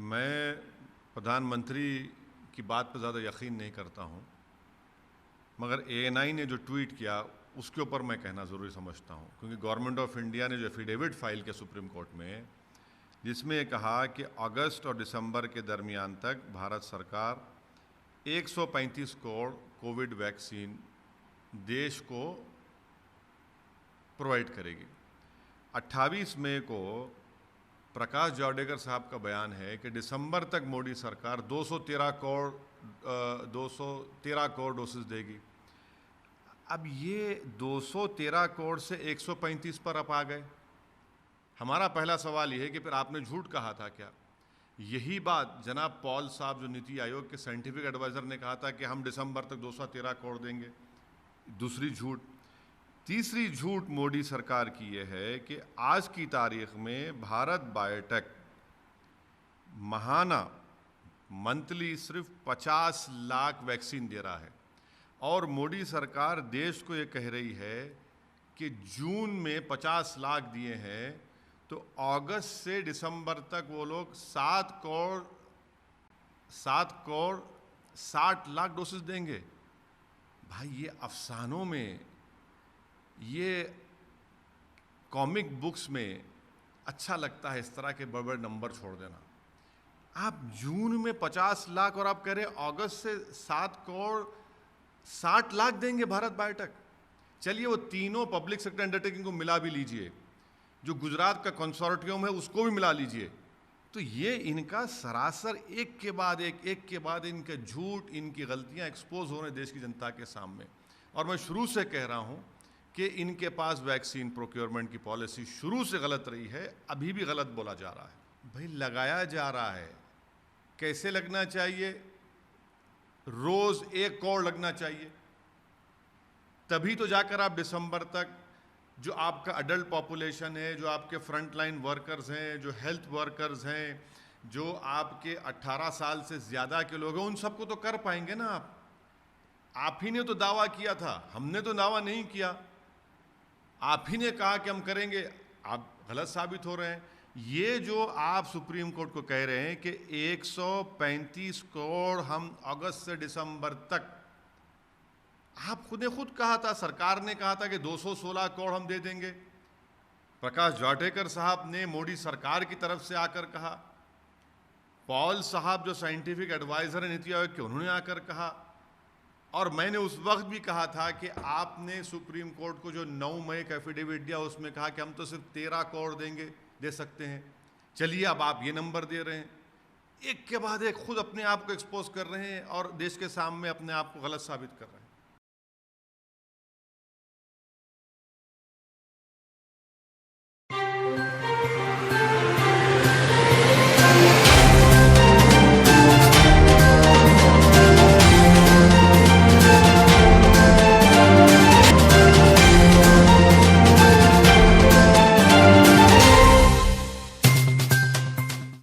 मैं प्रधानमंत्री की बात पर ज़्यादा यकीन नहीं करता हूँ, मगर एएनआई ने जो ट्वीट किया उसके ऊपर मैं कहना ज़रूरी समझता हूँ, क्योंकि गवर्नमेंट ऑफ इंडिया ने जो एफिडेविट फाइल किया सुप्रीम कोर्ट में, जिसमें ये कहा कि अगस्त और दिसंबर के दरमियान तक भारत सरकार 135 करोड़ कोविड वैक्सीन देश को प्रोवाइड करेगी। 28 मई को प्रकाश जावड़ेकर साहब का बयान है कि दिसंबर तक मोदी सरकार 213 करोड़ डोसेस देगी। अब ये 213 करोड़ से 135 पर आप आ गए। हमारा पहला सवाल ये है कि फिर आपने झूठ कहा था क्या? यही बात जनाब पॉल साहब, जो नीति आयोग के साइंटिफिक एडवाइज़र, ने कहा था कि हम दिसंबर तक 213 करोड़ देंगे। दूसरी झूठ। तीसरी झूठ मोदी सरकार की यह है कि आज की तारीख में भारत बायोटेक महाना मंथली सिर्फ 50 लाख वैक्सीन दे रहा है, और मोदी सरकार देश को ये कह रही है कि जून में 50 लाख दिए हैं, तो अगस्त से दिसंबर तक वो लोग 7 करोड़ 60 लाख डोसेस देंगे। भाई, ये अफसानों में, ये कॉमिक बुक्स में अच्छा लगता है इस तरह के बड़े बड़े नंबर छोड़ देना। आप जून में 50 लाख और आप कह रहे हैं अगस्त से 7 करोड़ 60 लाख देंगे भारत बायोटेक। चलिए, वो तीनों पब्लिक सेक्टर अंडरटेकिंग को मिला भी लीजिए, जो गुजरात का कंसोर्टियम है उसको भी मिला लीजिए, तो ये इनका सरासर एक के बाद इनके झूठ, इनकी गलतियां एक्सपोज हो रही देश की जनता के सामने। और मैं शुरू से कह रहा हूं कि इनके पास वैक्सीन प्रोक्योरमेंट की पॉलिसी शुरू से गलत रही है, अभी भी गलत बोला जा रहा है। भाई, लगाया जा रहा है, कैसे लगना चाहिए? रोज 1 करोड़ लगना चाहिए, तभी तो जाकर आप दिसंबर तक जो आपका अडल्ट पॉपुलेशन है, जो आपके फ्रंट लाइन वर्कर्स हैं, जो हेल्थ वर्कर्स हैं, जो आपके 18 साल से ज़्यादा के लोग हैं, उन सबको तो कर पाएंगे ना आप ही ने तो दावा किया था, हमने तो दावा नहीं किया। आप ही ने कहा कि हम करेंगे, आप गलत साबित हो रहे हैं। ये जो आप सुप्रीम कोर्ट को कह रहे हैं कि 135 करोड़ हम अगस्त से दिसंबर तक, आप खुद ने खुद कहा था, सरकार ने कहा था कि 216 करोड़ हम दे देंगे। प्रकाश जावड़ेकर साहब ने मोदी सरकार की तरफ से आकर कहा, पॉल साहब जो साइंटिफिक एडवाइजर है नीति आयोग के, उन्होंने आकर कहा, और मैंने उस वक्त भी कहा था कि आपने सुप्रीम कोर्ट को जो 9 मई का एफिडेविट दिया उसमें कहा कि हम तो सिर्फ 13 करोड़ दे सकते हैं। चलिए, अब आप ये नंबर दे रहे हैं, एक के बाद एक खुद अपने आप को एक्सपोज कर रहे हैं और देश के सामने अपने आप को गलत साबित कर रहे हैं।